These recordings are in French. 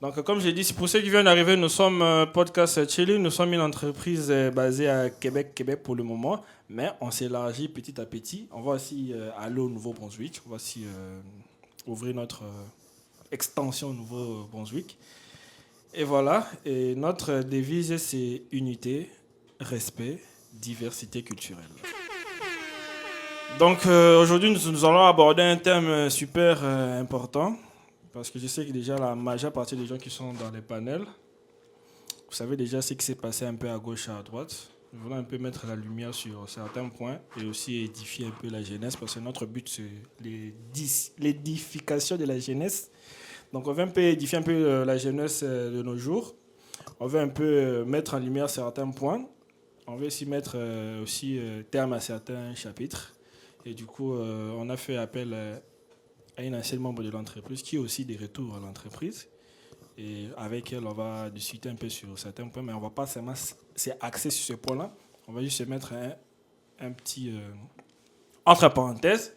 Donc, comme j'ai dit, c'est pour ceux qui viennent d'arriver, nous sommes Podcast Chili. Nous sommes une entreprise basée à Québec pour le moment, mais on s'élargit petit à petit. On va aussi aller au Nouveau-Brunswick. On va aussi ouvrir notre extension au Nouveau-Brunswick. Et voilà. Et notre devise, c'est unité, respect, diversité culturelle. Donc, aujourd'hui, nous allons aborder un thème super important. Parce que je sais que déjà la majeure partie des gens qui sont dans les panels, vous savez déjà ce qui s'est passé un peu à gauche et à droite. Nous voulons un peu mettre la lumière sur certains points et aussi édifier un peu la jeunesse parce que notre but c'est l'édification de la jeunesse. Donc on veut un peu édifier un peu la jeunesse de nos jours. On veut un peu mettre en lumière certains points. On veut aussi mettre terme à certains chapitres. Et du coup, on a fait appel à une ancienne membre de l'entreprise qui est aussi des retours à l'entreprise. Et avec elle, on va discuter un peu sur certains points, mais on ne va pas seulement s'axer sur ce point-là. On va juste se mettre un petit entre parenthèses.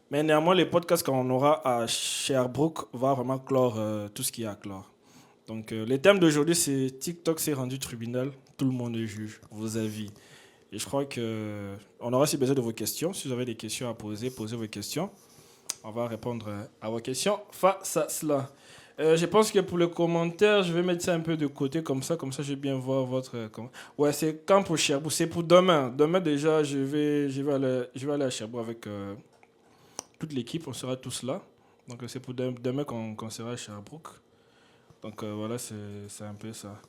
Mais néanmoins, les podcasts qu'on aura à Sherbrooke va vraiment clore tout ce qu'il y a à clore. Donc, le thème d'aujourd'hui, c'est TikTok s'est rendu tribunal. Tout le monde juge vos avis. Et je crois qu'on aura aussi besoin de vos questions. Si vous avez des questions à poser, posez vos questions. On va répondre à vos questions face à cela. Je pense que pour les commentaires, je vais mettre ça un peu de côté comme ça je vais bien voir votre... Ouais, c'est quand pour Sherbrooke, c'est pour demain. Demain déjà, je vais aller à Sherbrooke avec toute l'équipe, on sera tous là. Donc c'est pour demain qu'on sera à Sherbrooke. Donc voilà, c'est un peu ça.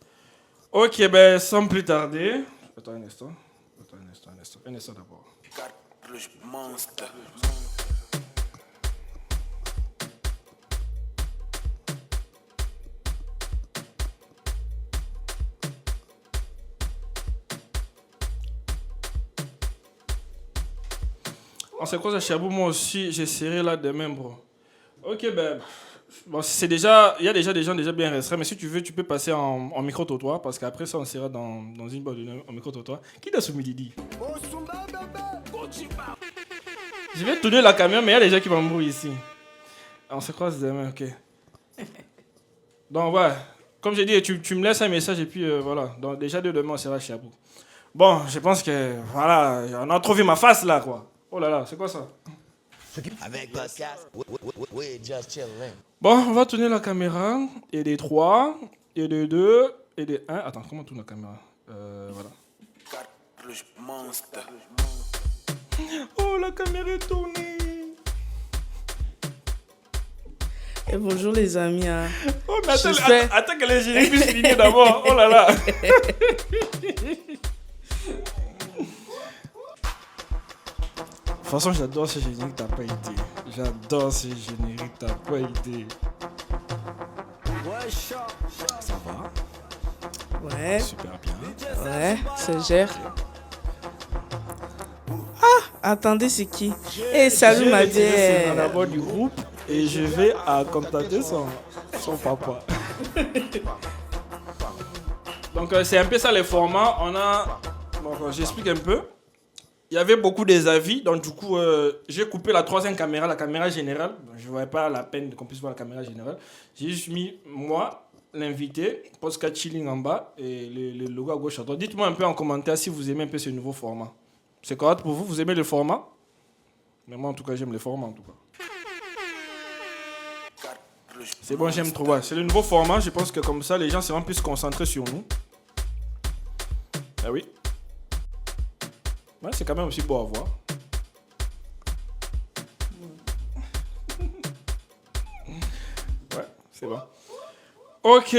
Ok, ben sans plus tarder... Attends un instant d'abord. Monster. On se croise à Sherbrooke, moi aussi, j'essaierai là demain, bro. Ok, ben. Bon, c'est déjà. Il y a déjà des gens déjà bien restreints, mais si tu veux, tu peux passer en micro-trottoir, parce qu'après ça, on sera dans une boîte en micro-trottoir. Qui t'a soumis Didi? Je vais tourner la caméra, mais il y a des gens qui vont mourir ici. On se croise demain, ok. Donc, ouais. Comme j'ai dit, tu me laisses un message et puis voilà. Donc, déjà, demain, on sera à Sherbrooke. Bon, je pense que. Voilà. On a trop vu ma face là, quoi. Oh là là, c'est quoi ça? Avec podcast, we just chilling. Bon, on va tourner la caméra. Et des 3, et des 2, et des 1. Attends, comment on tourne la caméra? Voilà. Monster. Oh, la caméra est tournée. Et bonjour les amis. Oh, mais attends que les génériques puissent finir d'abord. Oh là là. De toute façon, j'adore ce générique, t'as pas idée. J'adore ce générique, t'as pas idée. Ça va? Ouais. Super bien. Ouais, ça gère. Ah, attendez, c'est qui? Eh, salut ma bière. C'est bière. d'abord du groupe et je vais contacter son papa. Donc, c'est un peu ça les formats. Bon, j'explique un peu. Il y avait beaucoup des avis, donc du coup, j'ai coupé la troisième caméra, la caméra générale. Je ne voyais pas la peine qu'on puisse voir la caméra générale. J'ai juste mis moi, l'invité, Podcast Chilling en bas et le logo à gauche à droite. Dites-moi un peu en commentaire si vous aimez un peu ce nouveau format. C'est correct pour vous? Vous aimez le format? Mais moi, en tout cas, j'aime le format, en tout cas. C'est bon, j'aime trop. Ouais. C'est le nouveau format. Je pense que comme ça, les gens seront plus concentrés sur nous. Ah oui. Ouais, c'est quand même aussi beau à voir. Ouais, c'est bon. Ok.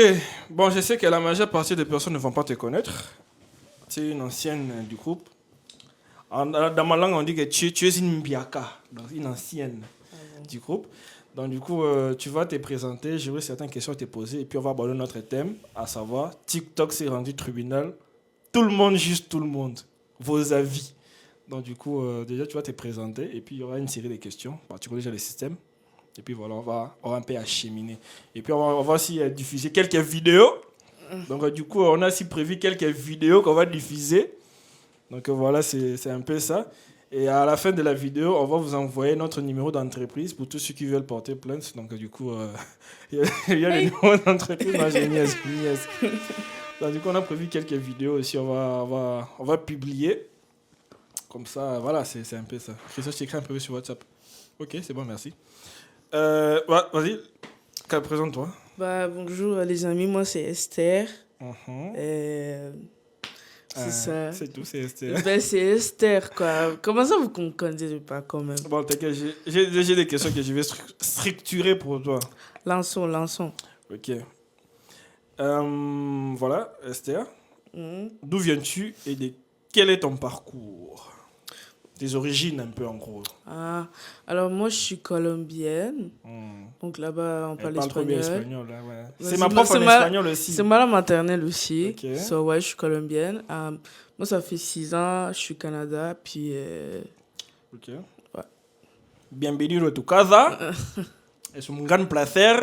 Bon, je sais que la majeure partie des personnes ne vont pas te connaître. Tu es une ancienne du groupe. Dans ma langue, on dit que tu es une mbiaka, donc une ancienne du groupe. Donc du coup, tu vas te présenter, j'aurai certaines questions à te poser et puis on va aborder notre thème, à savoir TikTok s'est rendu tribunal. Tout le monde juge tout le monde. Vos avis. Donc du coup, déjà tu vas te présenter et puis il y aura une série de questions. Bah, tu connais déjà le système. Et puis voilà, on va un peu acheminer. Et puis on va aussi diffuser quelques vidéos. Donc du coup, on a aussi prévu quelques vidéos qu'on va diffuser. Donc voilà, c'est un peu ça. Et à la fin de la vidéo, on va vous envoyer notre numéro d'entreprise pour tous ceux qui veulent porter plainte. Donc, du coup, il y a le numéro d'entreprise. Non, j'ai niaise. Donc, du coup, on a prévu quelques vidéos aussi. On va publier. Comme ça, voilà, c'est un peu ça. Christophe, je t'écris un peu sur WhatsApp. Ok, c'est bon, merci. Vas-y, présente-toi. Bonjour les amis, moi c'est Esther. Mhm. C'est ça. C'est tout, c'est Esther. C'est Esther, quoi. Comment ça vous ne connaissez pas quand même? Bon, t'inquiète, j'ai des questions que je vais structurer pour toi. Lançons. Ok. Voilà, Esther. D'où viens-tu et quel est ton parcours? Tes origines, un peu, en gros. Alors moi, je suis colombienne. Donc là-bas, on parle trop bien espagnol. espagnol, là, ouais. C'est ma prof en espagnol aussi. C'est ma langue maternelle aussi. Ok. Ouais, je suis colombienne. Moi, ça fait 6 ans, je suis au Canada, puis... Ok. Ouais. Bienvenido a tu casa. Es un gran placer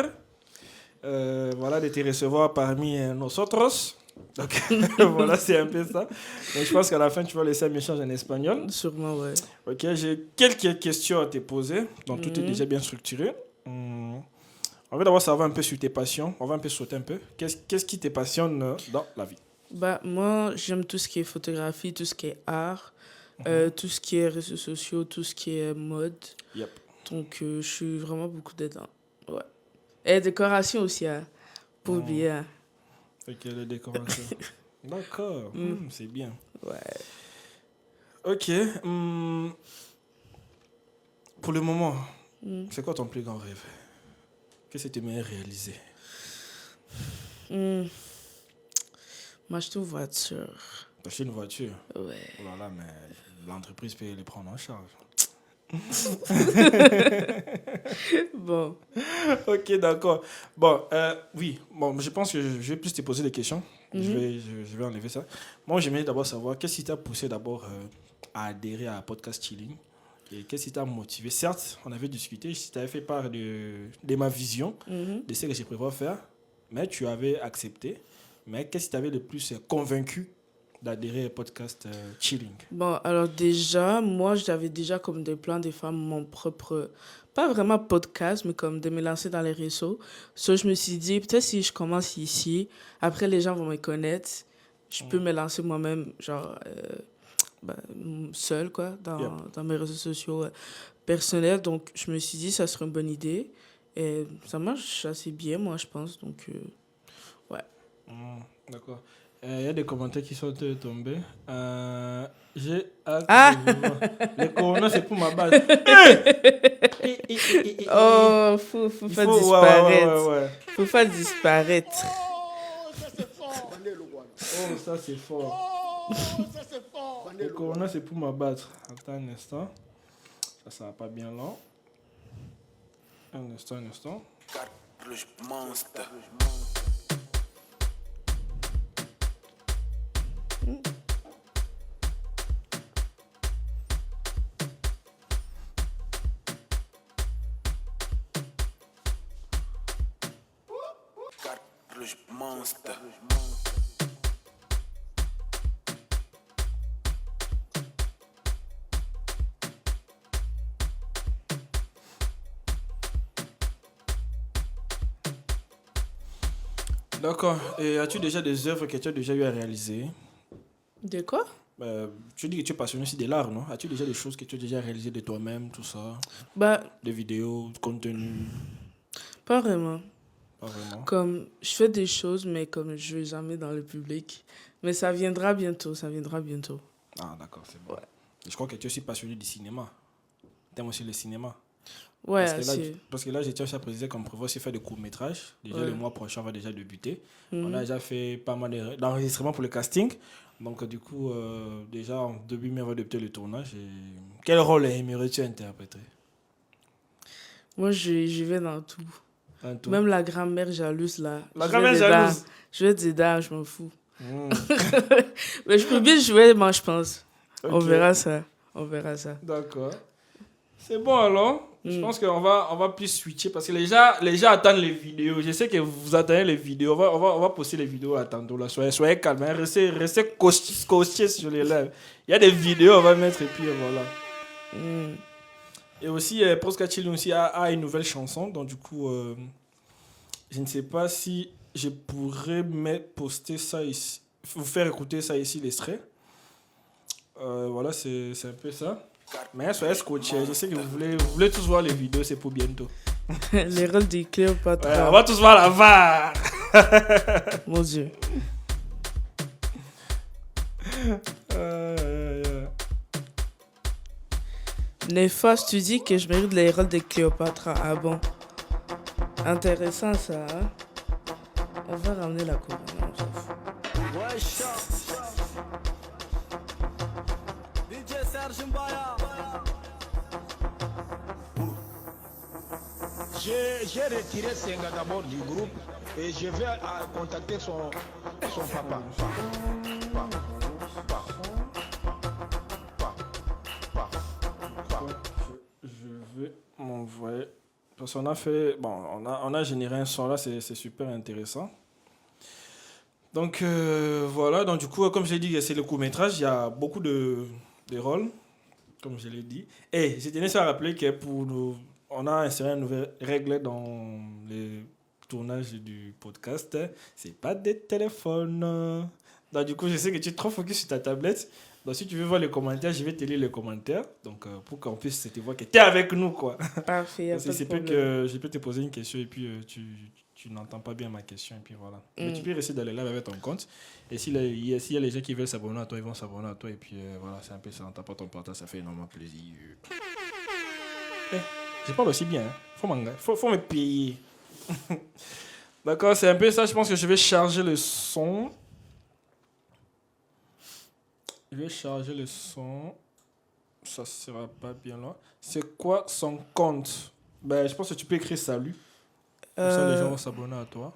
de te recevoir parmi nosotros. Donc, voilà, c'est un peu ça. Donc, je pense qu'à la fin, tu vas laisser un échange en espagnol. Sûrement, ouais. Ok, j'ai quelques questions à te poser. Donc, tout est déjà bien structuré. On va d'abord savoir un peu sur tes passions. On va un peu sauter un peu. Qu'est-ce qui te passionne dans la vie? Moi, j'aime tout ce qui est photographie, tout ce qui est art, tout ce qui est réseaux sociaux, tout ce qui est mode. Yep. Donc, je suis vraiment beaucoup dedans. Ouais. Et décoration aussi, hein, pour oublier. Hein. Ok, les décorations. D'accord, c'est bien. Ouais. Ok. Pour le moment, c'est quoi ton plus grand rêve? Qu'est-ce que tu aimerais réaliser? M'acheter une voiture. T'achètes une voiture? Ouais. Oh là là, mais l'entreprise peut les prendre en charge. Bon. Ok, d'accord. Bon, oui. Bon, je pense que je vais plus te poser des questions. Je vais enlever ça. Moi, j'aimerais d'abord savoir qu'est-ce qui t'a poussé d'abord à adhérer à Podcast Chilling et qu'est-ce qui t'a motivé. Certes, on avait discuté, je t'avais fait part de ma vision, de ce que je prévois faire, mais tu avais accepté. Mais qu'est-ce qui t'avait le plus convaincu d'adhérer au podcast Chilling? Bon, alors déjà, moi, j'avais déjà comme des plans de faire mon propre, pas vraiment podcast, mais comme de me lancer dans les réseaux. Je me suis dit, peut-être si je commence ici, après les gens vont me connaître, je peux me lancer moi-même, genre, seule, quoi, dans mes réseaux sociaux personnels. Donc, je me suis dit, ça serait une bonne idée. Et ça marche assez bien, moi, je pense. Donc, ouais. D'accord. Il y a des commentaires qui sont tombés. J'ai hâte de voir. Les corona, c'est pour ma base. Oh, faut faire disparaître. Ouais. Faut faire disparaître. Oh, ça c'est fort. Les corona, c'est pour m'abattre. Attends un instant. Ça va pas bien là. Un instant. Monster. Monster. D'accord. Et as-tu déjà des œuvres que tu as déjà eu à réaliser? De quoi? Tu dis que tu es passionné aussi de l'art, non? As-tu déjà des choses que tu as déjà réalisées de toi-même, tout ça? Des vidéos, du contenu? Pas vraiment. Pas vraiment. Comme, je fais des choses, mais comme je ne vais jamais dans le public. Mais ça viendra bientôt, Ah, d'accord, c'est bon. Ouais. Je crois que tu es aussi passionné du cinéma. Tu aimes aussi le cinéma? Ouais, parce que là, je tiens à préciser qu'on prévoit aussi faire des courts-métrages. Déjà, le mois prochain, on va déjà débuter. On a déjà fait pas mal d'enregistrements pour le casting. Donc, du coup, déjà, en début mai, on va débuter le tournage. Et quel rôle aimerais-tu interpréter? Moi, je vais dans tout. Même la grand-mère jalouse, là. La grand-mère jalouse? Je vais être dedans, je m'en fous. Mais je peux bien jouer, moi, je pense. Okay. On verra ça. D'accord. C'est bon, alors. Je pense qu'on va plus switcher parce que les gens attendent les vidéos. Je sais que vous attendez les vidéos. On va poster les vidéos à tantôt. Là. Soyez calmes. Restez coachés sur les lèvres. Il y a des vidéos, on va mettre et puis voilà. Hmm. Et aussi, Posca Chill aussi a une nouvelle chanson. Donc, du coup, je ne sais pas si je pourrais poster ça ici, vous faire écouter ça ici, l'extrait. Voilà, c'est un peu ça. Mais soyez scotché. Je sais que vous voulez tous voir les vidéos, c'est pour bientôt. Les rôles de Ouais, Cléopâtre. on va tous voir la VAR. Mon Dieu. Néfaste, tu dis que je mérite les rôles de Cléopâtre. Ah bon. Intéressant ça. Hein? On va ramener la couronne. On s'en fout. J'ai retiré Senga d'abord du groupe et je vais contacter son papa. Je vais m'envoyer. Parce qu'on a fait. Bon, on a généré un son là, c'est super intéressant. Donc voilà, donc du coup, comme je l'ai dit, c'est le court-métrage, il y a beaucoup de rôles, comme je l'ai dit. Et je tenais à rappeler que pour nous, on a inséré une nouvelle règle dans les tournages du podcast. C'est pas des téléphones. Donc du coup, je sais que tu es trop focus sur ta tablette. Donc si tu veux voir les commentaires, je vais te lire les commentaires. Donc pour qu'on puisse te voir que tu es avec nous, quoi. Parfait, y a pas de C'est peu problème. que je peux te poser une question et puis tu n'entends pas bien ma question et puis voilà. Mais tu peux rester dans les lives avec ton compte. Et s'il y a les gens qui veulent s'abonner à toi, ils vont s'abonner à toi et puis voilà, c'est un peu ça. On t'apporte ton partage, ça fait énormément plaisir. Je parle aussi bien, hein. Faut me payer. D'accord, c'est un peu ça. Je pense que je vais charger le son. Je vais charger le son. Ça sera pas bien là. C'est quoi son compte? Ben, je pense que tu peux écrire salut. Comme ça, les gens vont s'abonner à toi.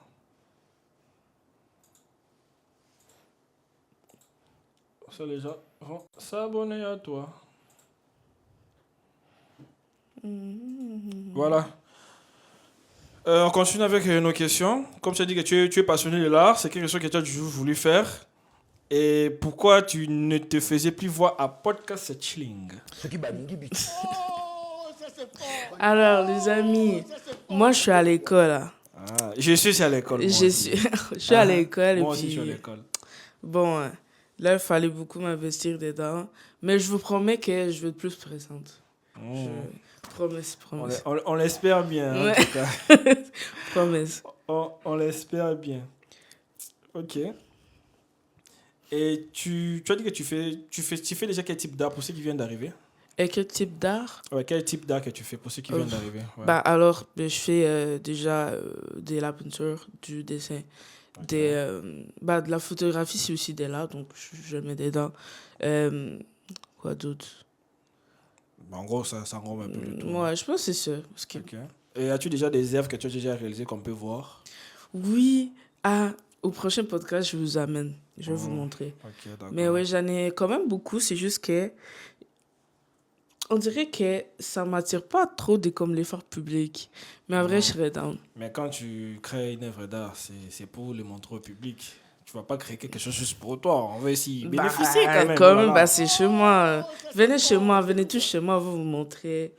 Comme ça, les gens vont s'abonner à toi. Voilà. On continue avec nos questions. Comme tu as dit que tu es passionné de l'art, c'est quelque chose que tu as toujours voulu faire. Et pourquoi tu ne te faisais plus voir à Podcast Chilling? Alors, les amis, moi, je suis à l'école. Là. Ah, je suis à l'école. Moi Je aussi. suis à l'école. Moi et aussi, puis, je suis à l'école. Bon, là, il fallait beaucoup m'investir dedans. Mais je vous promets que je vais être plus présente. Promesse. On l'espère bien, hein, Ouais. en tout cas. Promesse. On l'espère bien. Ok. Et tu as dit que tu fais déjà quel type d'art pour ceux qui viennent d'arriver? Et quel type d'art? Ouais, quel type d'art que tu fais pour ceux qui viennent d'arriver? Ouais. Bah, alors, je fais déjà de la peinture, du dessin. Ok. De la photographie, c'est aussi de l'art, donc je mets dedans. Quoi d'autre? Bah, en gros, ça englobe un peu le tout. Ouais, je pense que c'est ça. Parce que... Ok. Et as-tu déjà des œuvres que tu as déjà réalisées qu'on peut voir? Oui, au prochain podcast, je vous amène. Je vais vous montrer. Ok, d'accord. Mais oui, j'en ai quand même beaucoup. C'est juste que on dirait que ça m'attire pas trop de comme l'effort public. Mais en vrai, je serais down. Mais quand tu crées une œuvre d'art, c'est pour le montrer au public. Tu vas pas créer quelque chose juste pour toi. On va essayer bénéficier quand même. Voilà. Bah, c'est chez moi. Venez chez moi, venez tous chez moi, on va vous montrer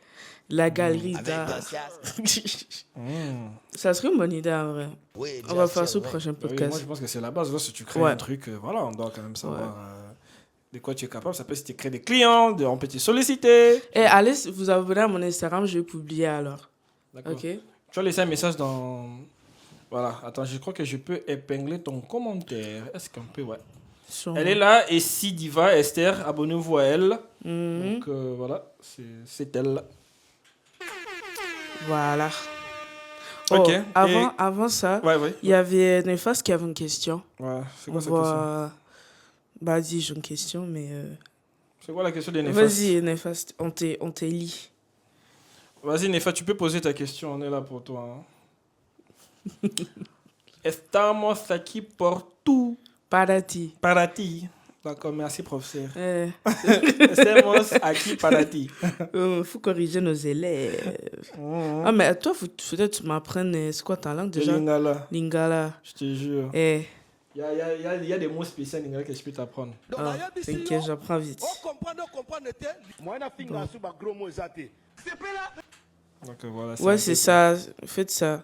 la galerie d'art. Ça serait une bonne idée en vrai. Oui, On va faire ça au prochain Oui, podcast. moi, je pense que c'est la base. Lorsque tu crées Ouais. un truc, voilà, on doit quand même savoir de quoi tu es capable. Ça peut si tu crées des clients, on peut te solliciter. Et allez vous abonner à mon Instagram, je vais publier alors. D'accord. Ok? Tu vas laisser un message dans... Voilà, attends, je crois que je peux épingler ton commentaire. Est-ce qu'on peut, ouais. Sûrement. Elle est là, et si Diva, Esther, abonnez-vous à elle. Mhm. Donc voilà, c'est elle. Voilà. Ok. Oh, avant ça, Ouais, ouais. il y avait Néfas qui avait une question. Ouais, c'est quoi On cette question? va... Bah, dis, j'ai une question, mais... C'est quoi la question des Néfastes? Vas-y, Néfas, on te lit. Vas-y, Néfa, tu peux poser ta question, on est là pour toi. Hein. Estamos aquí por tu Parati. para ti. D'accord, merci, professeur. Eh, Estamos aquí para ti. faut corriger nos élèves. Ah, mais toi, faudrait que tu m'apprennes, c'est quoi ta langue De déjà? Lingala, Lingala. je te jure. Eh, Il y a des mots spéciaux en anglais que je peux t'apprendre. Ah, t'inquiète, j'apprends vite. Donc voilà. Ouais, c'est ça. Faites ça.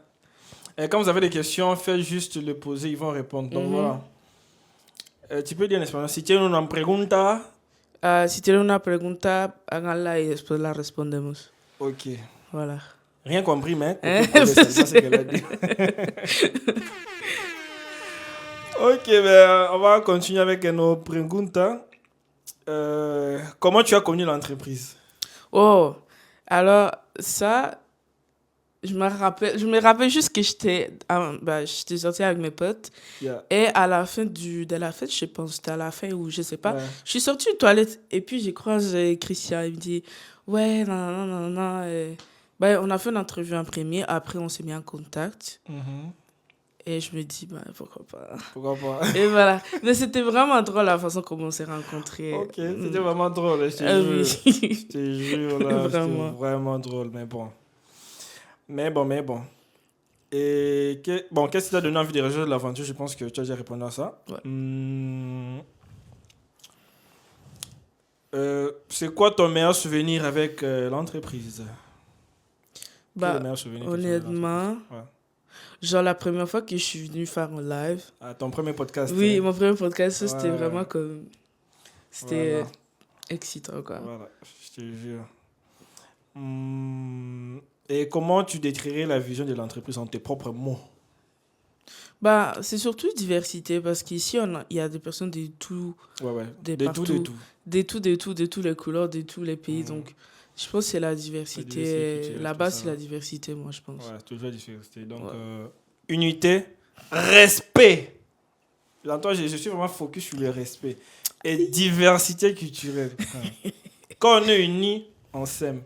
Et quand vous avez des questions, faites juste le poser, ils vont répondre. Donc voilà. Tu peux dire en espagnol, si tienes una pregunta. Si tienes una pregunta, háganla y después la respondemos. Ok. Voilà. Rien compris, mais ça, c'est qu'elle a dit. Ok, ben, on va continuer avec nos preguntas. Comment tu as connu l'entreprise? Oh, alors ça, je me rappelle juste que j'étais sortie avec mes potes. Yeah. Et à la fin de la fête, je pense, c'était à la fin ou je sais pas, Ouais. je suis sortie aux toilettes et puis j'ai croisé Christian. Il me dit, ouais, non. On a fait une entrevue en premier, après on s'est mis en contact. Et je me dis, pourquoi pas. Pourquoi pas? Et voilà. Mais c'était vraiment drôle la façon comment on s'est rencontrés. Ok, c'était vraiment drôle, je te jure. Oui. Je te jure, là, Vraiment. c'était vraiment drôle, mais bon. Et qu'est-ce qui t'a donné envie de rejoindre l'aventure? Je pense que tu as déjà répondu à ça. Ouais. C'est quoi ton meilleur souvenir avec l'entreprise? Quel est le meilleur souvenir que tu as avec Honnêtement, l'entreprise? genre la première fois que je suis venue faire un live, Ton premier podcast. oui, mon premier podcast, ça, c'était Ouais. vraiment comme... C'était Voilà. excitant, quoi. Voilà, je te jure. Et comment tu décrirais la vision de l'entreprise en tes propres mots? C'est surtout diversité, parce qu'ici, il y a des personnes de tout, Ouais. de De partout, tout. de toutes les couleurs, de tous les pays. Donc, je pense que c'est la diversité. diversité culturelle, Là-bas, tout ça. c'est la diversité, moi, je pense. Ouais, toujours la diversité. Donc, Ouais. unité, respect. J'entends, je suis vraiment focus sur le respect. Et diversité culturelle. Quand on est unis, on s'aime.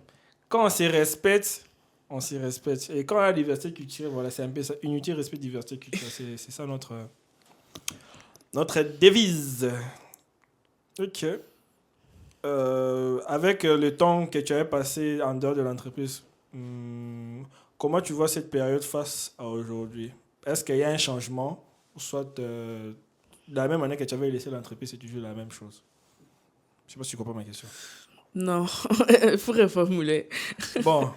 Quand on se respecte, on s'y respecte. Et quand on a la diversité culturelle, voilà, c'est un peu ça. Unité, respect, diversité culturelle. C'est ça notre devise. Ok. Avec le temps que tu avais passé en dehors de l'entreprise, comment tu vois cette période face à aujourd'hui? Est-ce qu'il y a un changement? Ou soit, de la même manière que tu avais laissé l'entreprise, c'est toujours la même chose? Je ne sais pas si tu comprends ma question. Non, il faut reformuler. Bon,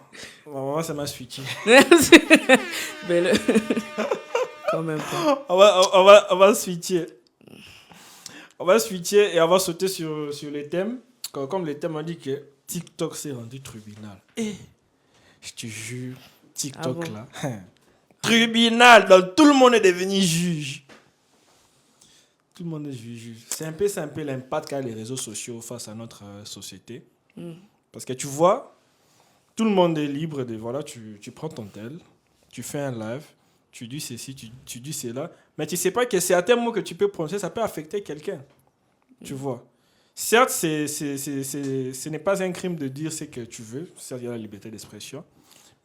moi, ça m'a switché. Mais quand même pas. On va switcher. On va switcher et on va sauter sur les thèmes. Comme les thèmes ont dit que TikTok s'est rendu tribunal. Et je te jure, TikTok bon? là. Tribunal, donc tout le monde est devenu juge. Tout le monde est juge. C'est un peu l'impact qu'a les réseaux sociaux face à notre société. Parce que tu vois, tout le monde est libre de, voilà, tu prends ton tel, tu fais un live, tu dis ceci, tu dis cela, mais tu ne sais pas que certains mots que tu peux prononcer, ça peut affecter quelqu'un. Tu vois. Certes, ce n'est pas un crime de dire ce que tu veux, certes, il y a la liberté d'expression,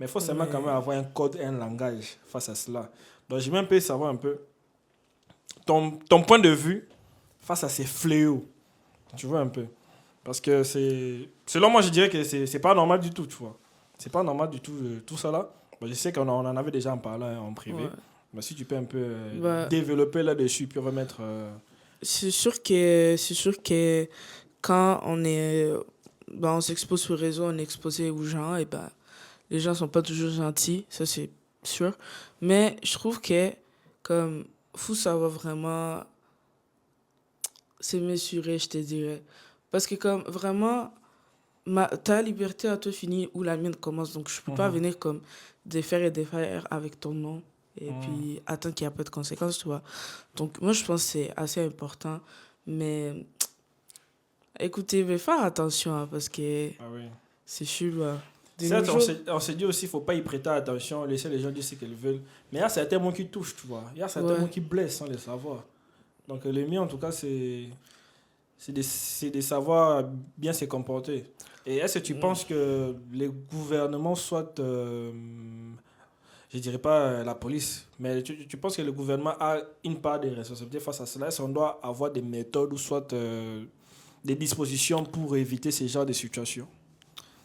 mais il faut seulement quand même avoir un code, un langage face à cela. Donc, je vais un peu savoir un peu ton point de vue face à ces fléaux. Tu vois un peu. Parce que selon moi, je dirais que c'est pas normal du tout, tu vois. C'est pas normal du tout, tout ça là. Bon, je sais qu'on en avait déjà en parlant en privé. Ouais. Mais si tu peux un peu développer là-dessus, puis remettre... C'est sûr que quand on s'expose sur le réseau, on est exposé aux gens, et les gens sont pas toujours gentils, ça c'est sûr. Mais je trouve que, comme, faut savoir vraiment se mesurer, je te dirais. Parce que, comme, vraiment, ta liberté à toi finit où la mienne commence. Donc, je peux pas venir, comme, défaire et défaire avec ton nom. Et puis, attendre qu'il n'y a pas de conséquences, tu vois. Donc, moi, je pense que c'est assez important. Mais, écoutez, mais faire attention, hein, parce que c'est chelou. Hein. Certes, on s'est dit aussi qu'il ne faut pas y prêter attention, laisser les gens dire ce qu'ils veulent. Mais il y a certains mots qui touchent, tu vois. Il y a certains mots qui blessent sans les savoir. Donc, les miens, en tout cas, c'est de savoir bien se comporter. Et est-ce que tu penses que les gouvernements soient... je ne dirais pas la police, mais tu penses que le gouvernement a une part de responsabilité face à cela? Est-ce qu'on doit avoir des méthodes ou soit des dispositions pour éviter ce genre de situations?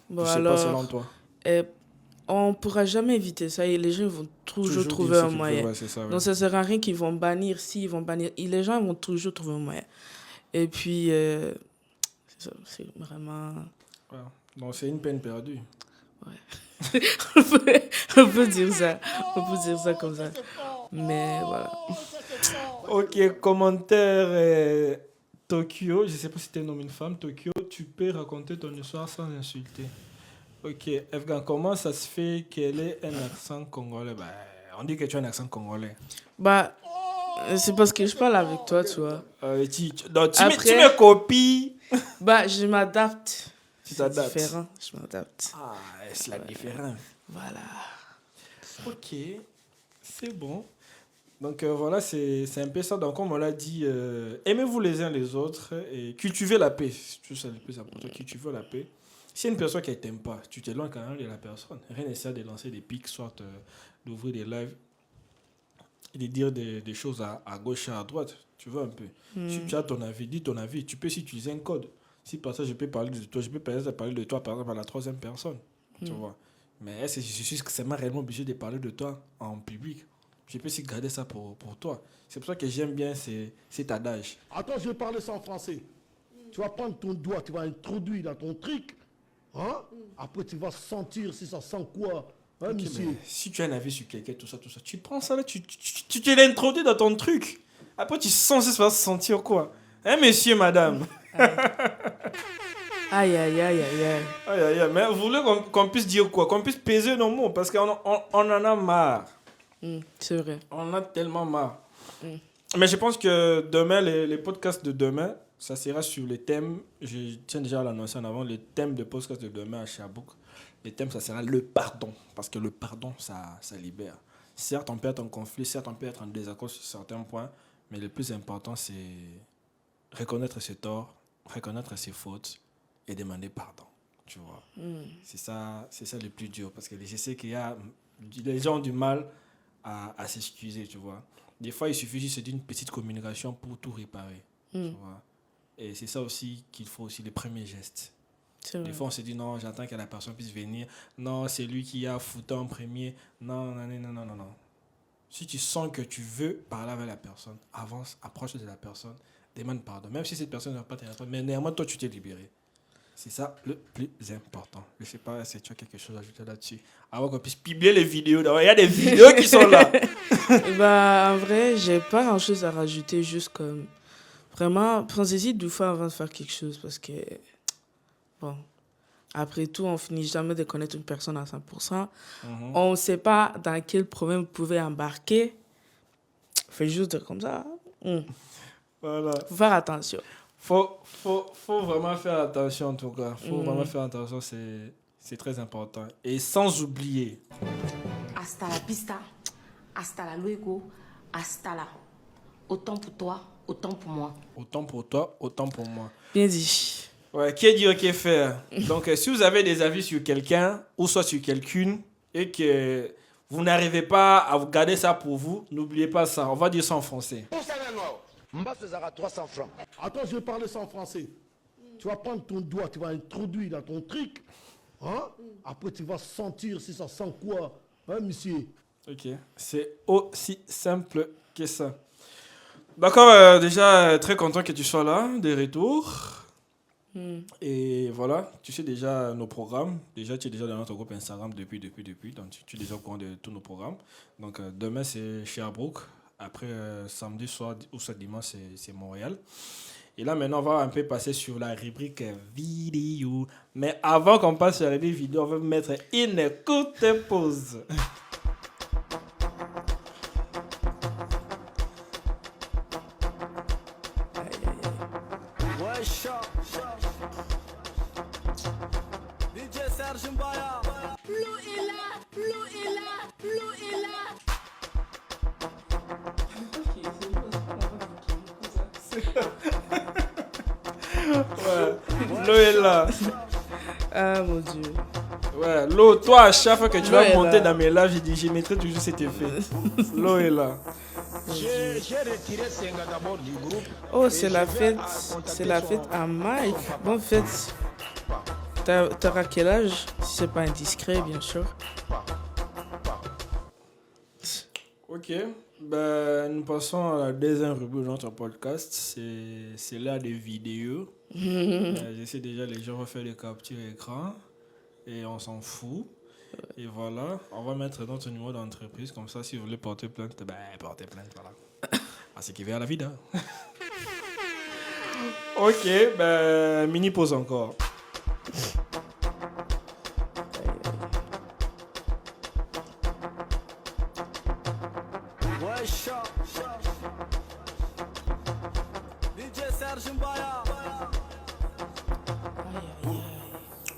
Bon, je ne sais pas selon toi. on ne pourra jamais éviter ça et les gens vont toujours trouver dire ce un qu'ils moyen. veulent, ouais, c'est ça, ouais. Donc, ça ne sert à rien qu'ils vont bannir si, ils vont bannir. Les gens vont toujours trouver un moyen. Et puis, c'est ça, c'est vraiment... Ouais. Donc, c'est une peine perdue. on peut dire ça. On peut dire ça comme ça. Mais voilà. Ok, commentaire Tokyo. Je ne sais pas si tu es un homme ou une femme. Tokyo, tu peux raconter ton histoire sans insulter. Ok, Afghan, comment ça se fait qu'elle ait un accent congolais? Bah, on dit que tu as un accent congolais. Bah, c'est parce que je parle avec toi, tu vois. Donc, tu Après- me copies. Bah, je m'adapte. Tu C'est t'adaptes. différent, je m'adapte. Ah, c'est la différence. Voilà. Ok, c'est bon. Donc voilà, c'est un peu ça. Donc comme on l'a dit, aimez-vous les uns les autres et cultivez la paix. C'est tout ça le plus important, cultivez la paix. Si y a une personne qui ne t'aime pas, tu t'éloignes quand même de la personne. Rien n'essaie de lancer des pics, soit d'ouvrir des lives et de dire des choses à gauche et à droite. Tu vois un peu. Si tu as ton avis, dis ton avis. Tu peux aussi utiliser un code. Si par ça, je peux parler de toi, je peux parler de toi par exemple à la troisième personne. Tu vois. Mais est-ce que je suis seulement réellement obligé de parler de toi en public? Je peux aussi garder ça pour toi. C'est pour ça que j'aime bien cet adage. Attends, je vais parler ça en français. Tu vas prendre ton doigt, tu vas introduire dans ton truc. Hein? Après, tu vas sentir si ça sent quoi. Hein, Ok, monsieur? mais si tu as un avis sur quelqu'un, tout ça, tu prends ça là, tu te l'introduis dans ton truc. Après, tu sens si ça va se sentir quoi. Hein, monsieur, madame? Aïe, aïe, aïe, aïe, aïe. Aïe, aïe, aïe. Mais vous voulez qu'on puisse dire quoi? Qu'on puisse peser nos mots? Parce qu'on en a marre. C'est vrai. On a tellement marre. Mais je pense que demain, les podcasts de demain, ça sera sur les thèmes. Je tiens déjà à l'annoncer en avant. Les thèmes de podcast de demain à Sherbrooke. Les thèmes, ça sera le pardon. Parce que le pardon, ça libère. Certes, on peut être en conflit. Certes, on peut être en désaccord sur certains points. Mais le plus important, c'est reconnaître ses torts, reconnaître ses fautes et demander pardon. Tu vois. C'est ça le plus dur. Parce que je sais qu'il y a... Les gens ont du mal à s'excuser, tu vois. Des fois, il suffit juste d'une petite communication pour tout réparer. Tu vois. Et c'est ça aussi qu'il faut aussi, les premiers gestes. C'est vrai. Des fois, on se dit non, j'attends que la personne puisse venir. Non, c'est lui qui a foutu en premier. Non. Si tu sens que tu veux parler avec la personne, avance, approche de la personne, demande pardon. Même si cette personne n'a pas tes réponses, mais néanmoins, toi, tu t'es libéré. C'est ça le plus important. Je ne sais pas si tu as quelque chose à ajouter là-dessus. Avant qu'on puisse publier les vidéos. Il y a des vidéos qui sont là. Bah, en vrai, j'ai pas grand chose à rajouter, juste comme. Vraiment, pensez-y 2 fois avant de faire quelque chose parce que. Bon. Après tout, on finit jamais de connaître une personne à 100%. On ne sait pas dans quel problème vous pouvez embarquer. Faites juste dire comme ça. Voilà. Faut faire attention. Faut vraiment faire attention en tout cas. Faut vraiment faire attention, c'est très important. Et sans oublier. Hasta la pista, hasta la luego, hasta la. Autant pour toi, autant pour moi. Autant pour toi, autant pour moi. Bien dit. Ouais, qui est dire, qui est faire. Donc, si vous avez des avis sur quelqu'un, ou soit sur quelqu'une, et que vous n'arrivez pas à vous garder ça pour vous, n'oubliez pas ça. On va dire ça en français. Mba faisera 300 francs. Attends, je vais parler ça en français. Tu vas prendre ton doigt, tu vas introduire dans ton truc. Hein? Après, tu vas sentir si ça sent quoi. Hein, monsieur? Ok, c'est aussi simple que ça. D'accord, déjà très content que tu sois là, de retour. Et voilà, tu sais déjà nos programmes. Déjà, tu es déjà dans notre groupe Instagram depuis. Donc, tu es déjà au courant de tous nos programmes. Donc, demain, c'est Sherbrooke. Après, samedi soir ou soit dimanche, c'est Montréal. Et là, maintenant, on va un peu passer sur la rubrique vidéo. Mais avant qu'on passe sur la rubrique vidéo, on va mettre une courte pause. L'eau est là. Ah mon Dieu. Ouais, l'eau, toi, à chaque fois que tu L'eau vas est monter là. dans mes lives, j'ai dit, je mettrai toujours cet effet. L'eau est là. J'ai retiré Senga d'abord du groupe. Oh, et c'est je la vais fête. contacter C'est la son- fête à Mike. son papa. Bonne fête. T'auras quel âge? Si c'est pas indiscret, bien sûr. Ok, ben, nous passons à la deuxième rubrique de notre podcast. C'est l'heure des vidéos. Je sais déjà, les gens vont faire des captures écran et on s'en fout. Et voilà, on va mettre notre numéro d'entreprise. Comme ça, si vous voulez porter plainte, ben, portez plainte, voilà. À ce qui va à la vie. Ok, ben, mini pause encore.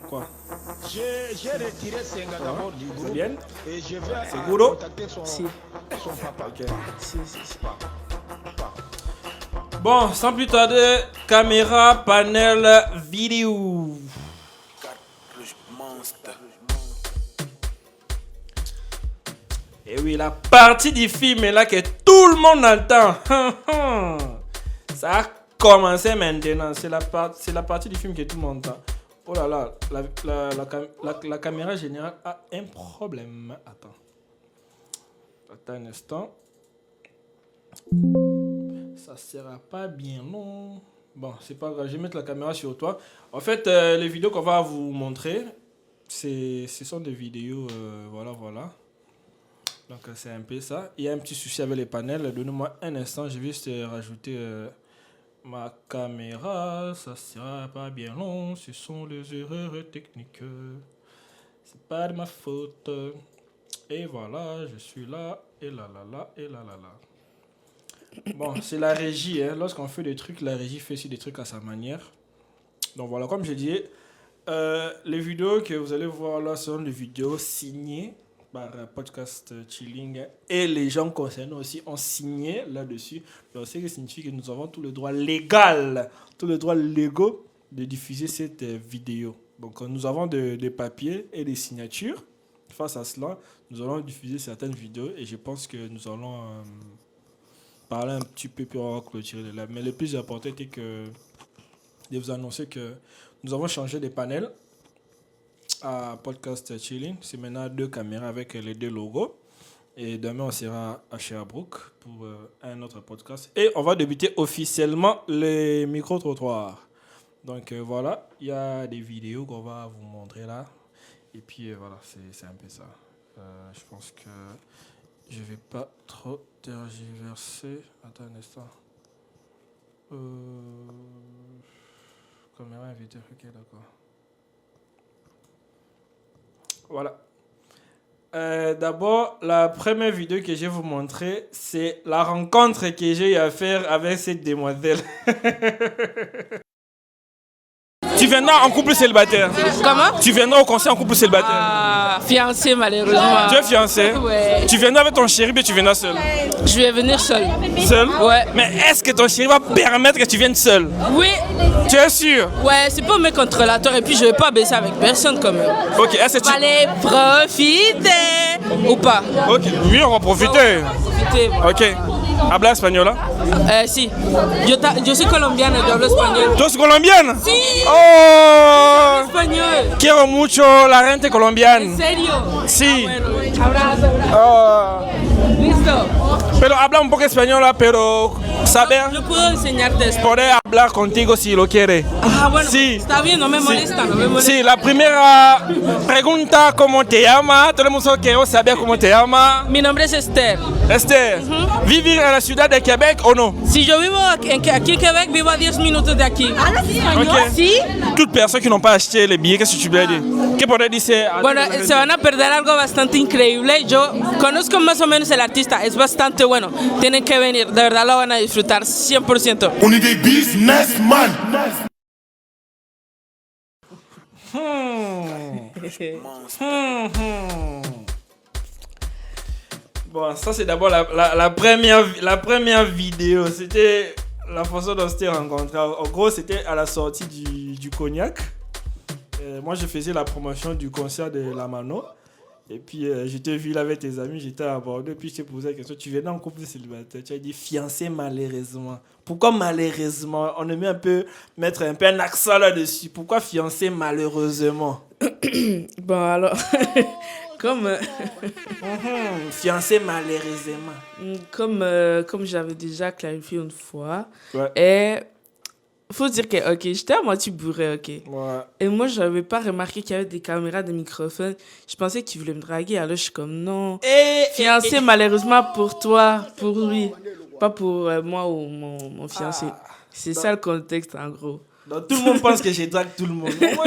Quoi? J'ai retiré Senga d'abord du groupe bien? et je vais Seguro? contacter son papa. Ok. Si. Bon, sans plus tarder, caméra, panel, vidéo. Et oui, la partie du film est là que tout le monde entend. Ça a commencé maintenant. C'est la partie du film que tout le monde entend. Oh là là, la caméra générale a un problème. Attends un instant. Ça sera pas bien, non. Bon, c'est pas grave, je vais mettre la caméra sur toi. En fait, les vidéos qu'on va vous montrer, ce sont des vidéos, voilà. Donc, c'est un peu ça. Il y a un petit souci avec les panels. Donnez-moi un instant, je vais juste rajouter ma caméra. Ça sera pas bien long. Ce sont les erreurs techniques. C'est pas de ma faute. Et voilà, je suis là. Et là. Bon, c'est la régie. Hein. Lorsqu'on fait des trucs, la régie fait aussi des trucs à sa manière. Donc voilà, comme je disais, les vidéos que vous allez voir là sont des vidéos signées par Podcast Chilling. Et les gens concernés aussi ont signé là-dessus. Donc, ce qui signifie que nous avons tout le droit légal, tous les droits légaux de diffuser cette vidéo. Donc nous avons des papiers et des signatures. Face à cela, nous allons diffuser certaines vidéos et je pense que nous allons parler un petit peu pour clôturer de là. Mais le plus important est que de vous annoncer que nous avons changé de panel à Podcast Chilling. C'est maintenant 2 caméras avec les 2 logos. Et demain, on sera à Sherbrooke pour un autre podcast. Et on va débuter officiellement les micro-trottoirs. Donc voilà, il y a des vidéos qu'on va vous montrer là. Et puis voilà, c'est un peu ça. Je pense que je vais pas trop tergiverser. Attends un instant. Caméra invitée, ok, d'accord. Voilà. D'abord, la première vidéo que je vais vous montrer, c'est la rencontre que j'ai eu à faire avec cette demoiselle. Tu viendras en couple célibataire. Comment? Tu viendras au concert en couple célibataire. Ah, fiancé malheureusement. Tu es fiancé? Ouais. Tu viendras avec ton chéri, mais tu viendras seul. Je vais venir seul. Seul? Ouais. Mais est-ce que ton chéri va permettre que tu viennes seul? Oui. Tu es sûr? Ouais, c'est pas mes contrôlateurs et puis je vais pas baisser avec personne quand même. Ok, est-ce que tu... Allez, profiter ou pas? Ok, oui, on va profiter. Profiter. Ok. Habla española? Si. Yo soy colombiana, yo hablo español. ¿Tú eres colombiana? Sí. Oh, Español. quiero mucho la gente colombiana. ¿En serio? Sí. Ah, bueno. Abrazo. Oh. Listo. Pero habla un poco española, pero saber Yo puedo enseñarte esto. poder hablar contigo si lo quiere. Ah, bueno. Sí. Está bien, no me molesta, no me molesta. Sí, la primera pregunta, ¿cómo te llama? Todo el mundo quiere saber cómo te llama. Mi nombre es Esther. Esther, ¿vivir en la ciudad de Québec o no? Si yo vivo aquí en Québec, vivo a 10 minutos de aquí. Ok. ¿Sí? Toutes personnes qui n'ont pas acheté les billets, qu'est-ce que tu peux dire? ¿Qué podés decir? Bueno, se van a perder algo bastante increíble. Yo conozco más o menos el artista, es bastante bueno. Tienen que venir, de verdad lo van a disfrutar 100%. On est des businessmen. Bon, ça c'est d'abord la première vidéo. C'était la façon dont on s'était rencontrés. En gros, c'était à la sortie du Cognac. Moi, je faisais la promotion du concert de La Mano. Et puis, je t'ai vu là avec tes amis, j'étais à Bordeaux. Puis, je t'ai posé la question, tu viens en couple célibataire? Tu as dit fiancé malheureusement. Pourquoi malheureusement? On aimait mettre un peu un accent là-dessus. Pourquoi fiancé malheureusement? Bon, alors, Comme, Fiancé malheureusement. comme j'avais déjà clarifié une fois, Ouais. et faut dire que, ok, j'étais à moitié bourré, ok. Ouais. Et moi, je n'avais pas remarqué qu'il y avait des caméras, des microphones. Je pensais qu'il voulait me draguer, alors je suis comme, non. Fiancé, malheureusement, pour toi, pour lui, pas pour moi ou mon fiancé. C'est ça le contexte, en gros. Donc, tout le monde pense que j'ai drague tout le monde. Moi,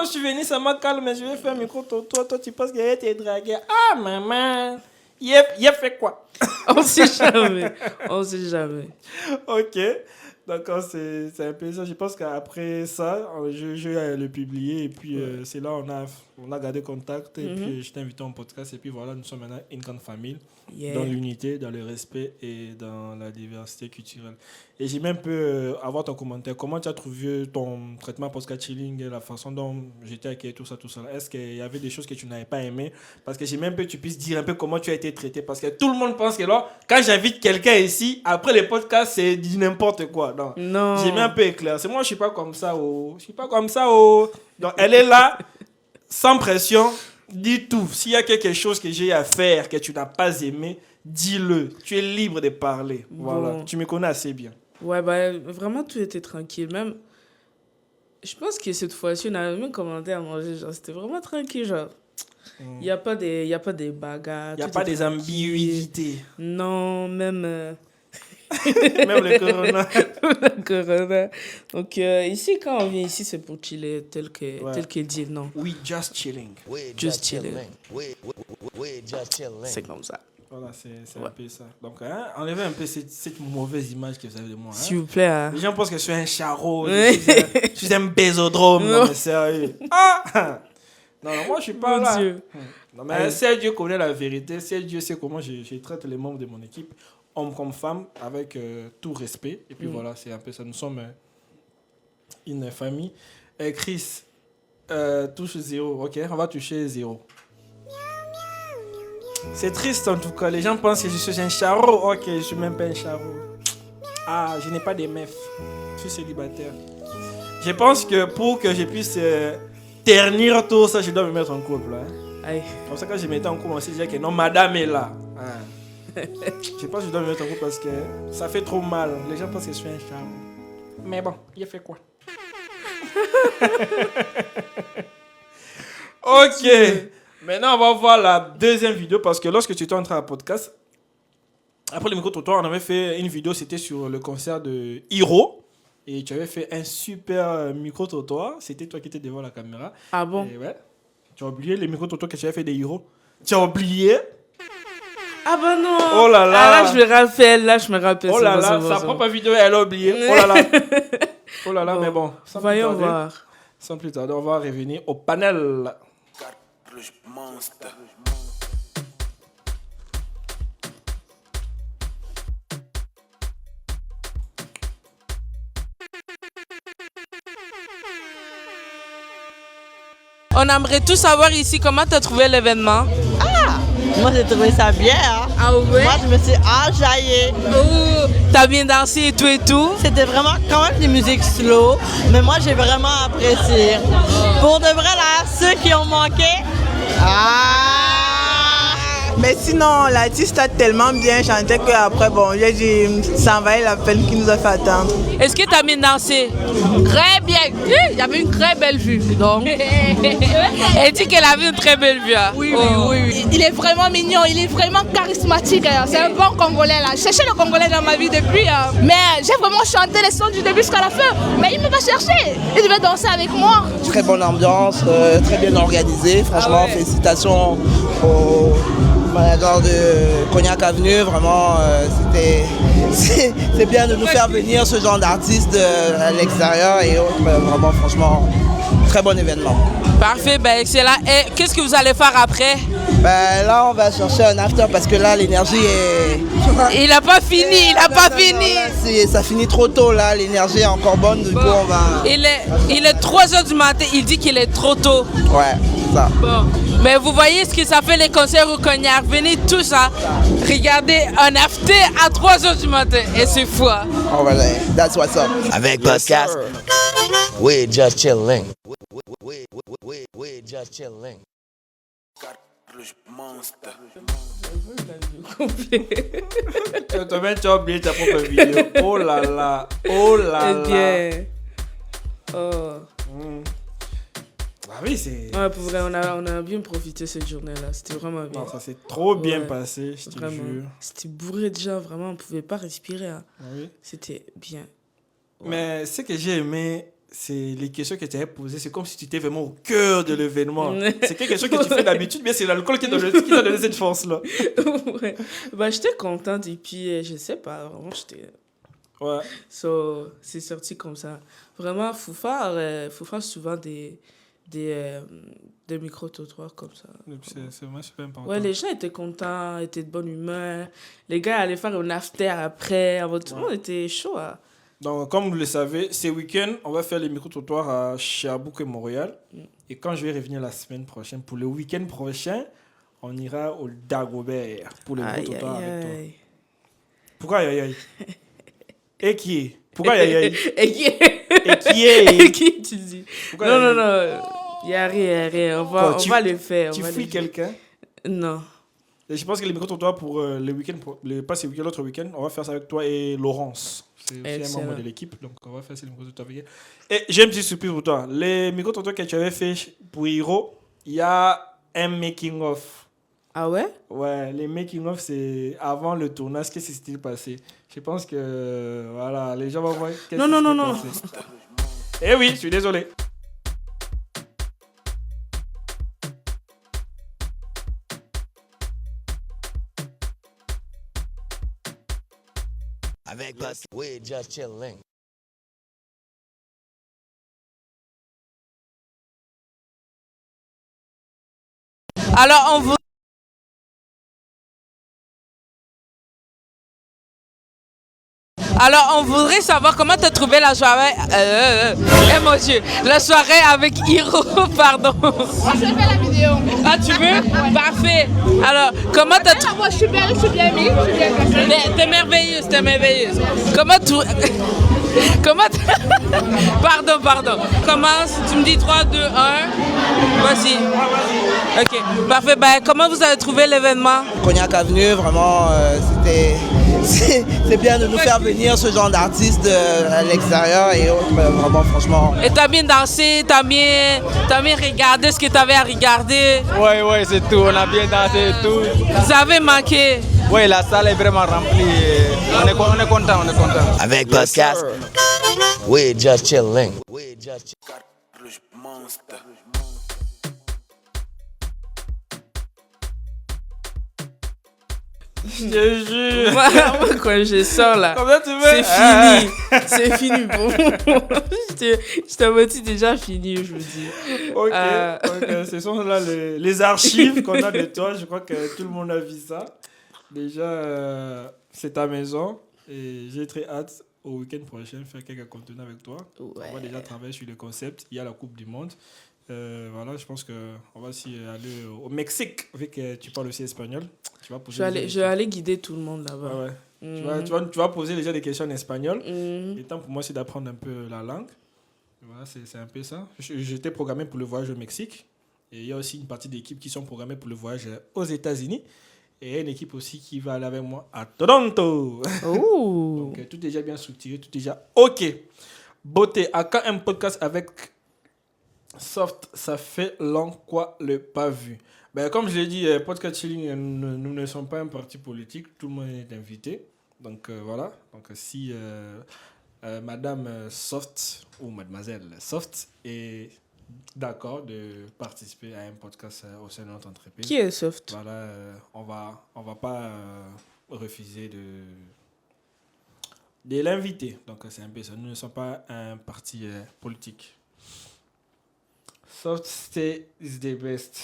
je suis venu, ça m'a calmé, je vais faire un micro. Toi, tu penses que j'ai été dragué. Ah, maman, il a fait quoi? On sait jamais. On sait jamais. Ok. D'accord, c'est un peu ça. Je pense qu'après ça, je vais le publier. Et puis, c'est là on a gardé contact. Et puis, je t'ai invité en podcast. Et puis, voilà, nous sommes maintenant une grande famille. Yeah. Dans l'unité, dans le respect et dans la diversité culturelle. Et j'aimerais un peu avoir ton commentaire. Comment tu as trouvé ton traitement podcast chilling, la façon dont j'étais accueilli, tout ça. Est-ce qu'il y avait des choses que tu n'avais pas aimées? Parce que j'aimerais un peu que tu puisses dire un peu comment tu as été traité. Parce que tout le monde pense que là, quand j'invite quelqu'un ici, après les podcasts, c'est du n'importe quoi. Non. J'aimerais un peu éclaircir. Moi, je ne suis pas comme ça. Je suis pas comme ça. Donc, elle est là, sans pression. Dis tout. S'il y a quelque chose que j'ai à faire que tu n'as pas aimé, dis-le. Tu es libre de parler. Voilà. Bon. Tu me connais assez bien. Ouais, bah, vraiment, tout était tranquille. Même, je pense que cette fois-ci, on avait même commandé à manger. Genre, c'était vraiment tranquille, genre. Il n'y a pas des bagarres. Il n'y a tout pas est des tranquille. ambiguïtés. Non, même... Même le corona. le corona. Donc, ici, quand on vient ici, c'est pour chiller, tel que dit, non. We just chilling. Just chilling. Just chilling. C'est comme ça. Voilà, c'est un peu ça. Donc, enlevez un peu cette mauvaise image que vous avez de moi. S'il vous plaît. Hein. Les gens pensent que je suis un charreau. Je suis un bésodrome. Non, mais sérieux. Non, moi, je suis pas Mon là. Dieu. Non, mais seul Dieu connaît la vérité. Seul Dieu sait comment je traite les membres de mon équipe, hommes comme femmes, avec tout respect. Et puis voilà, c'est un peu ça. Nous sommes une famille. Chris, touche 0. Ok, on va toucher 0. C'est triste en tout cas. Les gens pensent que je suis un charreau. Ok, je suis même pas un charreau. Ah, je n'ai pas de meufs. Je suis célibataire. Je pense que pour que je puisse ternir tout ça, je dois me mettre en couple. Aïe. Comme ça, quand je m'étais en couple, on s'est dit que non, madame est là. Je pense que je dois me mettre en couple parce que ça fait trop mal. Les gens pensent que je suis un charreau. Mais bon, il a fait quoi? Ok. Maintenant, on va voir la deuxième vidéo parce que lorsque tu étais entré à podcast, après le micro-trottoir, on avait fait une vidéo, c'était sur le concert de Hiro. Et tu avais fait un super micro-trottoir. C'était toi qui étais devant la caméra. Ah bon? Et ouais. Tu as oublié le micro-trottoir que tu avais fait des Hiro? Tu as oublié? Ah bah non! Oh là là! Ah là, je me rappelle. Oh là là, sa propre vidéo, elle a oublié. Oh là là! Oh là là, Bon, mais bon. voyons voir. Sans plus tarder, on va revenir au panel. On aimerait tout savoir ici comment tu as trouvé l'événement. Moi, j'ai trouvé ça bien. Hein. Ah ouais? Moi, je me suis enjaillée. Oh, t'as bien dansé et tout et tout. C'était vraiment quand même des musiques slow, mais moi, j'ai vraiment apprécié. Pour de vrai, là, ceux qui ont manqué, mais sinon, l'artiste a tellement bien chanté qu'après, bon, j'ai dit, ça en valait la peine qu'il nous a fait attendre. Est-ce que t'as bien dansé? Très bien. Il y avait une très belle vue. Donc. Elle dit qu'elle avait une très belle vue. Hein. Oui. Il est vraiment mignon, il est vraiment charismatique. Hein. C'est un bon Congolais là. Je cherchais le Congolais dans ma vie depuis. Hein. Mais j'ai vraiment chanté les sons du début jusqu'à la fin. Mais il ne m'a pas cherché. Il devait danser avec moi. Très bonne ambiance, très bien organisé. Franchement, félicitations au manager de Cognac Avenue. Vraiment, c'est bien de nous faire venir ce genre d'artistes à l'extérieur et autres. Vraiment, franchement, très bon événement. Parfait, ben excellent. Et qu'est-ce que vous allez faire après? Ben, là, on va chercher un after parce que là, l'énergie est... Il n'a pas fini, Là, ça finit trop tôt, là. L'énergie est encore bonne, du coup, on va... Il est 3h du matin, il dit qu'il est trop tôt. Ouais, c'est ça. Bon. Mais vous voyez ce que ça fait les concerts au Cognac. Venez tous à regarder un after à 3h du matin. Et c'est fou. Hein? On va aller. That's what's up. Avec podcast, we just chilling. We just chilling. Toi-même, tu as oublié ta propre vidéo. Oh là là. Oh là là. Eh bien. Oh. Ah oui, c'est... Ouais, pour vrai, on a bien profité cette journée-là. C'était vraiment bien. Non, ça s'est trop bien passé, je te vraiment. jure. C'était bourré de gens, vraiment. On ne pouvait pas respirer. Hein. Ah oui. C'était bien. Mais ce que j'ai aimé, c'est les questions que tu avais posées. C'est comme si tu étais vraiment au cœur de l'événement. C'est quelque chose que tu fais d'habitude, mais c'est l'alcool qui t'a donné cette force-là. Ouais. Bah, j'étais contente et puis, je sais pas, vraiment, j'étais... Ouais. So, c'est sorti comme ça. Vraiment, Foufa souvent des micro-trottoirs comme ça. C'est vraiment super important. Ouais, les gens étaient contents, étaient de bonne humeur. Les gars allaient faire un after après. Tout le monde était chaud. Hein. Donc, comme vous le savez, ces week-ends, on va faire les micro-trottoirs à Sherbrooke et Montréal. Et quand je vais revenir la semaine prochaine, pour le week-end prochain, on ira au Dagobert pour le micro-trottoir avec toi. Pourquoi aïe aïe? Et qui est? Pourquoi aïe aïe? Et qui est? Et qui est? Et qui tu dis? Non. Il n'y a rien. On va le faire. Tu fuis quelqu'un? Non. Et je pense que les micro-trottoirs pour le week-end, pas ce week-end, l'autre week-end, on va faire ça avec toi et Laurence. C'est aussi un membre de l'équipe, donc on va faire ces micro-trottoirs avec elle. Et j'ai une petite surprise pour toi. Les micro-trottoirs que tu avais fait pour Hiro, il y a un making-of. Ah ouais? Ouais, les making-of, c'est avant le tournage. Qu'est-ce qui s'est passé? Je pense que, voilà, les gens vont voir qu'est-ce qui s'est passé. Eh oui, je suis désolé. Avec Pascal, we're just chilling. Alors, on vous... Alors, on voudrait savoir comment tu as trouvé la soirée... mon Dieu, la soirée avec Hiro, pardon. Moi, je vais faire la vidéo. Ah, tu veux? Ouais. Parfait. Alors, comment tu as trouvé... Moi, je suis bien mis, je suis bien placée. T'es merveilleuse. Comment tu... Pardon. Commence, tu me dis 3, 2, 1. Voici. Ok, parfait. Ben, comment vous avez trouvé l'événement? Cognac Avenue, vraiment, c'est bien de nous faire venir ce genre d'artistes à l'extérieur et autres, vraiment, franchement. Et t'as bien dansé, t'as bien regardé ce que t'avais à regarder? Ouais, c'est tout. On a bien dansé et tout. Vous avez manqué? Oui, la salle est vraiment remplie. On est content. Avec Pascal, we're just chilling. Je te jure. Moi, quand je sors là, Comment tu veux? C'est fini pour moi. J'étais à moitié déjà fini, je me dis. Ok. Ce sont là les archives qu'on a de toi. Je crois que tout le monde a vu ça. Déjà, c'est ta maison. Et j'ai très hâte au week-end prochain faire quelques contenus avec toi. Ouais. On va déjà travailler sur le concept. Il y a la Coupe du Monde. Voilà, je pense qu'on va aussi aller au Mexique, vu que tu parles aussi espagnol. Tu vas poser je vais aller guider tout le monde là-bas. Ouais. Tu vas poser déjà des questions en espagnol. Le temps pour moi, c'est d'apprendre un peu la langue. Voilà, c'est un peu ça. J'étais programmé pour le voyage au Mexique. Et il y a aussi une partie d'équipe qui sont programmées pour le voyage aux États-Unis. Et il y a une équipe aussi qui va aller avec moi à Toronto. Oh. Donc, tout est déjà bien structuré, tout est déjà OK. Beauté, à quand un podcast avec Soft, ça fait long quoi le pas vu. Ben, comme je l'ai dit, Podcast Chilling, nous ne sommes pas un parti politique, tout le monde est invité. Donc voilà, donc si Madame Soft ou Mademoiselle Soft est d'accord de participer à un podcast au sein de notre entreprise. Qui est Soft? Voilà, on va pas refuser de l'inviter. Donc c'est un peu ça, nous ne sommes pas un parti politique. Soft stay is the best.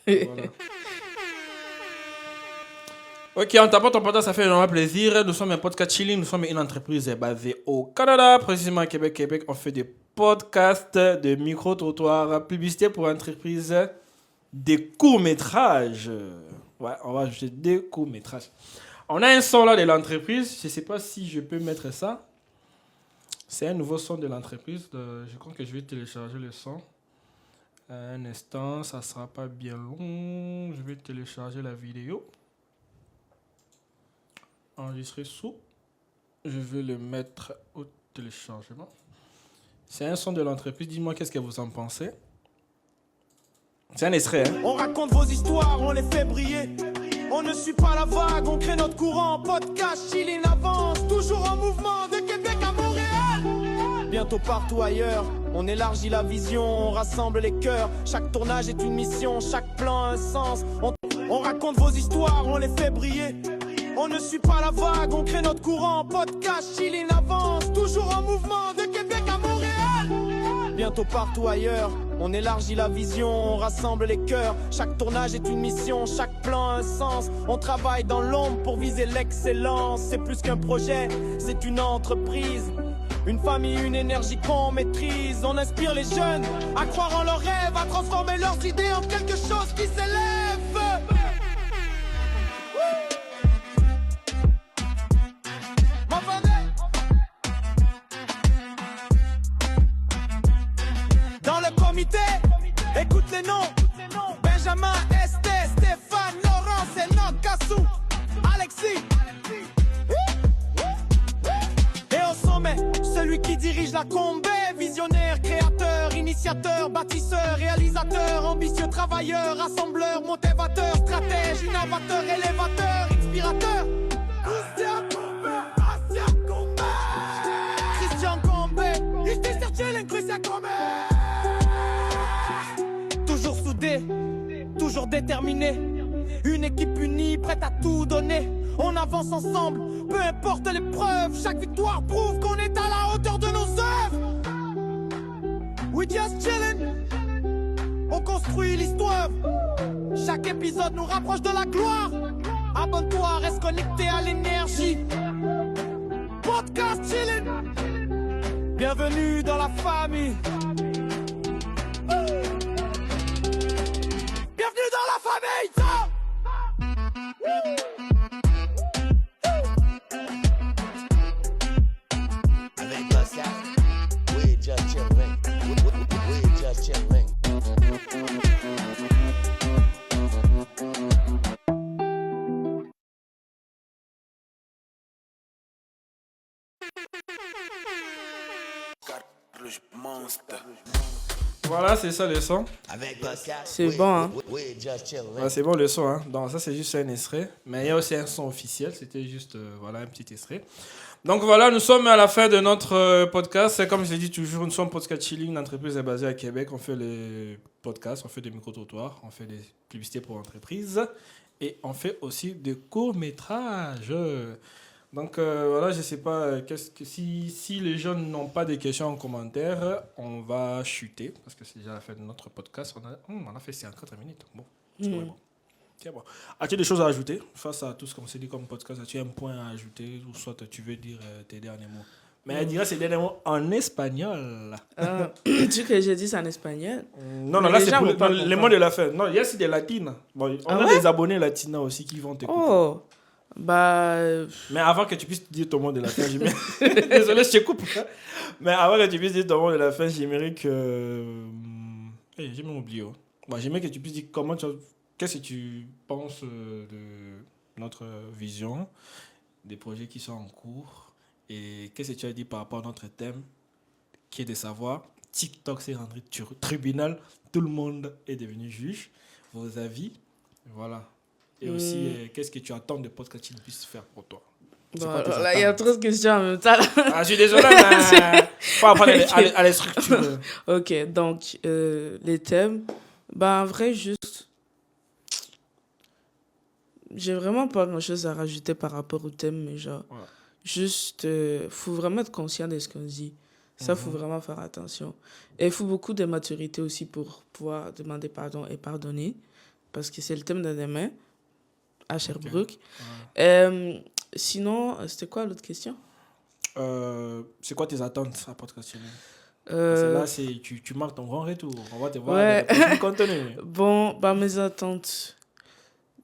Voilà. Ok, on t'apporte ton podcast, ça fait énormément plaisir. Nous sommes un podcast chilling, nous sommes une entreprise basée au Canada, précisément à Québec. On fait des podcasts, de micro-trottoirs, publicité pour entreprises, des courts-métrages. Ouais, on va ajouter des courts-métrages. On a un son là de l'entreprise, je ne sais pas si je peux mettre ça. C'est un nouveau son de l'entreprise. Je crois que je vais télécharger le son. Un instant, ça sera pas bien long. Je vais télécharger la vidéo. Enregistrer sous. Je vais le mettre au téléchargement. C'est un son de l'entreprise. Dis-moi qu'est-ce que vous en pensez. C'est un extrait. Hein? On raconte vos histoires, on les fait briller. On ne suit pas la vague, on crée notre courant. Podcast, chilling avance, toujours en mouvement de Québec à Montréal. Bientôt partout ailleurs, on élargit la vision, on rassemble les cœurs. Chaque tournage est une mission, chaque plan a un sens. On raconte vos histoires, on les fait briller. On ne suit pas la vague, on crée notre courant. Podcast, chilling avance, toujours en mouvement de Québec à Montréal. Bientôt partout ailleurs, on élargit la vision, on rassemble les cœurs. Chaque tournage est une mission, chaque plan a un sens. On travaille dans l'ombre pour viser l'excellence. C'est plus qu'un projet, c'est une entreprise. Une famille, une énergie qu'on maîtrise. On inspire les jeunes à croire en leurs rêves, à transformer leurs idées en quelque chose qui s'élève. Dans le comité, écoute les noms. Benjamin, Esther, Stéphane, Laurence, Enoch, Kassou, Alexis. Et au sommet, celui qui dirige la combée. Visionnaire, créateur, initiateur, bâtisseur, réalisateur, ambitieux travailleur, rassembleur, motivateur, stratège, innovateur, élévateur, inspirateur. Christian Combé, ici c'est Christian Combé. Toujours soudé, toujours déterminé. Une équipe unie, prête à tout donner. On avance ensemble, peu importe l'épreuve. Chaque victoire prouve qu'on est à la hauteur de nos œuvres. We just chillin', on construit l'histoire. Chaque épisode nous rapproche de la gloire. Abonne-toi, reste connecté à l'énergie. Podcast chillin', bienvenue dans la famille. Bienvenue dans la famille, ça. Avec Pascal, we just chillin'. We just chillin'. Voilà, c'est ça le son. C'est bon, hein? Ouais, c'est bon le son, hein? Donc ça c'est juste un extrait. Mais il y a aussi un son officiel, c'était juste voilà, un petit extrait. Donc voilà, nous sommes à la fin de notre podcast. C'est comme je l'ai dit toujours, nous sommes Podcast Chilling, l'entreprise est basée à Québec. On fait les podcasts, on fait des micro-trottoirs, on fait des publicités pour entreprises. Et on fait aussi des courts-métrages. Donc voilà, je ne sais pas, si les gens n'ont pas de questions en commentaire, on va chuter, parce que c'est déjà la fin de notre podcast. On a fait 54 minutes. Bon, c'est bon. C'est bon. As-tu des choses à ajouter face à tout ce qu'on s'est dit comme podcast? As-tu un point à ajouter, ou soit tu veux dire tes derniers mots? Mais elle dira ses derniers mots en espagnol. Tu que j'ai dit ça en espagnol? Non, là, c'est pour les mots de la fin. Non, il y a aussi des latines. Bon, on a des abonnés latinas aussi qui vont t'écouter. Oh, bah... Mais avant que tu puisses dire ton mot de la fin, désolé, je te coupe. Mais avant que tu puisses dire ton mot de la fin, j'aimerais que... j'ai même oublié. Bon, j'aimerais que tu puisses dire qu'est-ce que tu penses de notre vision, des projets qui sont en cours, et qu'est-ce que tu as dit par rapport à notre thème, qui est de savoir, TikTok s'est rendu tribunal, tout le monde est devenu juge, vos avis, voilà. Et aussi, qu'est-ce que tu attends de podcast qu'il puisse faire pour toi? Bon, là, il y a trop de questions en même temps. Je suis désolé, mais faut apprendre à les structurer. Ok, donc, les thèmes, en vrai, juste... J'ai vraiment pas grand-chose à rajouter par rapport au thème, mais genre, juste, faut vraiment être conscient de ce qu'on dit. Ça, faut vraiment faire attention. Et il faut beaucoup de maturité aussi pour pouvoir demander pardon et pardonner, parce que c'est le thème de demain, à Sherbrooke. Okay. Sinon, c'était quoi l'autre question? C'est quoi tes attentes à Podcast Chilling? Là, tu marques ton grand retour. On va te voir dans le contenu. Bon, mes attentes...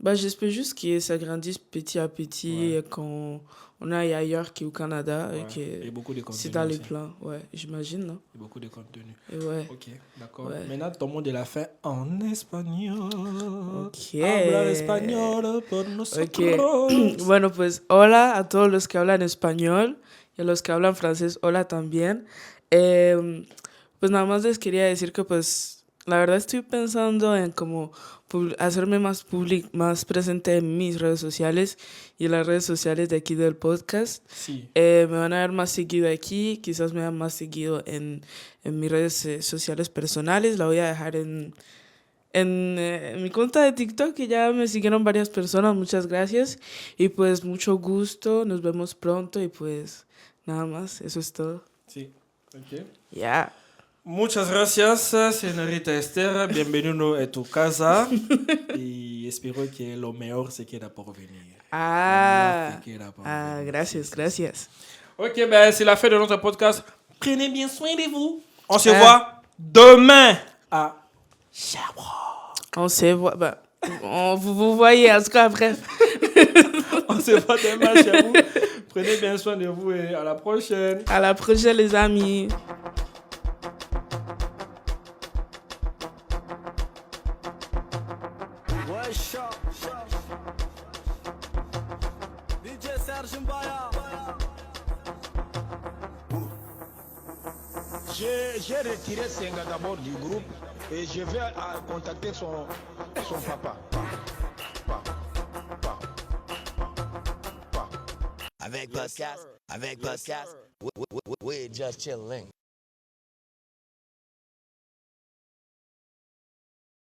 Bah, j'espère juste que ça grandisse petit à petit quand on aille ailleurs qu'au Canada. Et beaucoup de contenu. C'est dans les aussi. plans, j'imagine, non? Et beaucoup de contenu. Ouais. Ok, d'accord. Ouais. Maintenant, ton mot de la fin en espagnol. Ok. Hablar español por nosotros. Ok. Bueno, pues hola a todos los que hablan español y a los que hablan francés, hola también. Pues nada más les quería decir que pues la verdad estoy pensando en como hacerme más más presente en mis redes sociales y en las redes sociales de aquí del podcast. Sí. Me van a ver más seguido aquí, quizás me vean más seguido en mis redes sociales personales. La voy a dejar en mi cuenta de TikTok, que ya me siguieron varias personas, muchas gracias. Y pues mucho gusto, nos vemos pronto y pues nada más, eso es todo. Sí, ok. Ya. Muchas gracias, señorita Esther. Bienvenido a tu casa. Y espero que lo mejor se queda por venir. Gracias, gracias. Ok, ben c'est la fin de notre podcast. Prenez bien soin de vous. On se voit demain à Sherbrooke. On se voit, vous voyez, en tout cas, bref. On se voit demain à Sherbrooke. Prenez bien soin de vous et à la prochaine. À la prochaine, les amis. J'ai retiré Senga d'abord du groupe et je vais contacter son papa. Avec podcast, we just chilling.